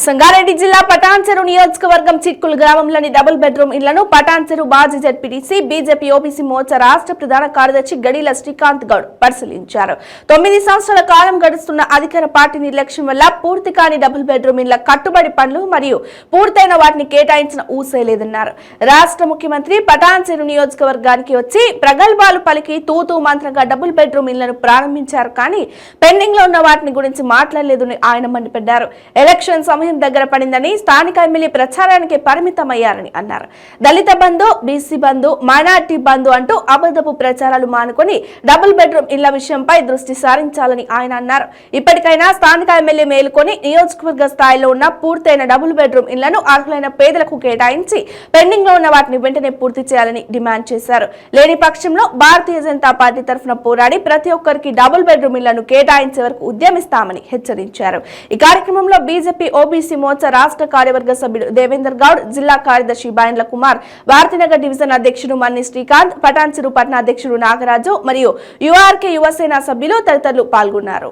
సంగారెడ్డి జిల్లా పటాన్చెరు నియోజకవర్గం చిట్కుల గ్రామంలోని డబుల్ బెడ్రూమ్ ఇళ్లను పటాన్చెరు మాజీ జెడ్పీటీసీ బీజేపీ ఓబీసీ మోర్చా రాష్ట్ర ప్రధాన కార్యదర్శి గడిల శ్రీకాంత్ గౌడ్ పరిశీలించారు. 9 సంవత్సరాల కాలం గడుస్తున్న అధికార పార్టీ నిర్లక్ష్యం వల్ల పూర్తి కాని డబుల్ బెడ్రూమ్ ఇళ్ల కట్టుబడి పనులు మరియు పూర్తయిన వాటిని కేటాయించిన ఊసేలేదన్నారు. రాష్ట్ర ముఖ్యమంత్రి పటాన్చెరు నియోజకవర్గానికి వచ్చి ప్రగల్భాలు పలికి తూతూ మంత్రంగా డబుల్ బెడ్రూమ్ ఇళ్లను ప్రారంభించారు. కానీ పెండింగ్ లో ఉన్న వాటిని గురించి మాట్లాడలేదని ఆయన మండిపడ్డారు. ఎలక్షన్ సమయం దగ్గర పడిందని స్థానిక ఎమ్మెల్యే ప్రచారానికి పరిమితమయ్యారని అన్నారు. దళిత బంధు, బీసీ బంధు, మైనార్టీ బంధు అంటూ అబద్ధపు ప్రచారాలు మానుకొని డబుల్ బెడ్రూమ్ ఇళ్ల విషయంపై దృష్టి సారించాలని ఆయన అన్నారు. ఇప్పటికైనా స్థానిక ఎమ్మెల్యే మేలుకొని నియోజకవర్గ స్థాయిలో ఉన్న పూర్తయిన డబుల్ బెడ్రూమ్ ఇళ్లను అర్హులైన పేదలకు కేటాయించి పెండింగ్ లో ఉన్న వాటిని వెంటనే పూర్తి చేయాలని డిమాండ్ చేశారు. లేని పక్షంలో భారతీయ జనతా పార్టీ తరఫున పోరాడి ప్రతి ఒక్కరికి డబుల్ బెడ్రూమ్ ఇళ్లను కేటాయించే వరకు ఉద్యమిస్తామని హెచ్చరించారు. ఈ కార్యక్రమంలో బీజేపీ ఓబీసీ మోర్చా రాష్ట్ర కార్యవర్గ సభ్యుడు దేవేందర్ గౌడ్, జిల్లా కార్యదర్శి బాయండ్ల కుమార్, భారతీనగర్ డివిజన్ అధ్యక్షుడు మన్ని శ్రీకాంత్, పటాన్చెరు పట్టణ అధ్యక్షుడు నాగరాజు మరియు యుఆర్కే యువసేన సభ్యులు తదితరులు పాల్గొన్నారు.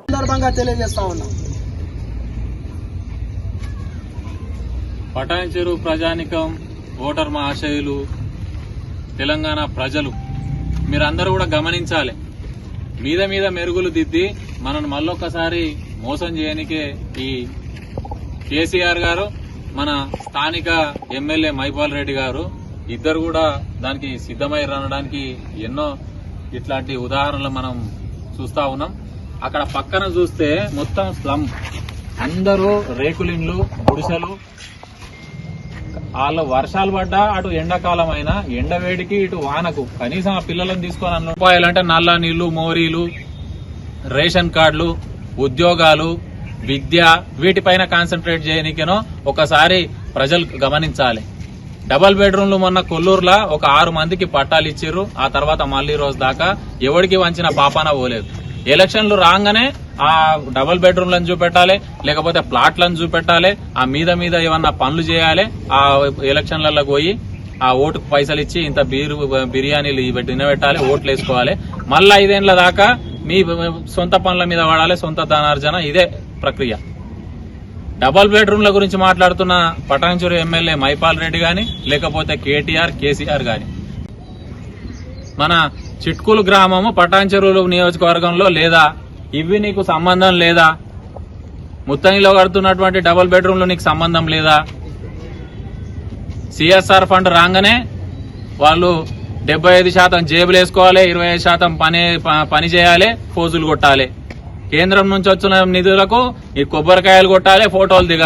పటాన్చెరు ప్రజానికం, ఓటర్ మహాశయులు, తెలంగాణ ప్రజలు మీరందరూ కూడా గమనించాలి. మీద మీద మెరుగులు దిద్ది మనను మళ్ళొక్కసారి మోసం చేయనికే ఈ కేసీఆర్ గారు, మన స్థానిక ఎమ్మెల్యే మైపాల్ రెడ్డి గారు ఇద్దరు కూడా దానికి సిద్ధమై అనడానికి ఎన్నో ఇట్లాంటి ఉదాహరణలు మనం చూస్తా ఉన్నాం. అక్కడ పక్కన చూస్తే మొత్తం స్లమ్, అందరూ రేకులిండ్లు, గుడిసెలు. వాళ్ళు వర్షాలు పడ్డా అటు ఎండాకాలం అయినా ఎండవేడికి ఇటు వానకు కనీసం ఆ పిల్లలను తీసుకొని రూపాయలంటే నల్ల నీళ్లు, మోరీలు, రేషన్ కార్డులు, ఉద్యోగాలు, విద్య వీటిపైన కాన్సన్ట్రేట్ చేయనికేనో ఒకసారి ప్రజలు గమనించాలి. డబల్ బెడ్రూమ్లు మొన్న కొల్లూరులో ఒక 6 మందికి పట్టాలు ఇచ్చారు. ఆ తర్వాత మళ్లీ రోజు దాకా ఎవరికి వంచిన పాపాన పోలేదు. ఎలక్షన్లు రాగానే ఆ డబల్ బెడ్రూమ్లను చూపెట్టాలి, లేకపోతే ప్లాట్లను చూపెట్టాలి, ఆ మీద మీద ఏమన్నా పనులు చేయాలి. ఆ ఎలక్షన్లలో పోయి ఆ ఓటుకు పైసలు ఇచ్చి ఇంత బిర్యానీలు తినబెట్టాలి, ఓట్లు వేసుకోవాలి. మళ్ళా 5 ఏళ్ల దాకా మీ సొంత పనుల మీద వాడాలి, సొంత ధనార్జన. ఇదే ప్రక్రియ. డబల్ బెడ్రూమ్ల గురించి మాట్లాడుతున్న పటాన్చెరు ఎమ్మెల్యే మైపాల్ రెడ్డి గాని, లేకపోతే కేసీఆర్ గాని, మన చిట్కులు గ్రామము పటాన్చెరు నియోజకవర్గంలో లేదా? ఇవి నీకు సంబంధం లేదా? ముత్తనిలో కడుతున్నటువంటి డబల్ బెడ్రూమ్లు నీకు సంబంధం లేదా? సిఎస్ఆర్ ఫండ్ రాగానే వాళ్ళు 75% జేబులు వేసుకోవాలి, 25% పని చేయాలి, ఫోజులు కొట్టాలి. కేంద్రం నుంచి వచ్చిన నిధులకు ఈ కొబ్బరికాయలు కొట్టాలి, ఫోటోలు దిగాలి.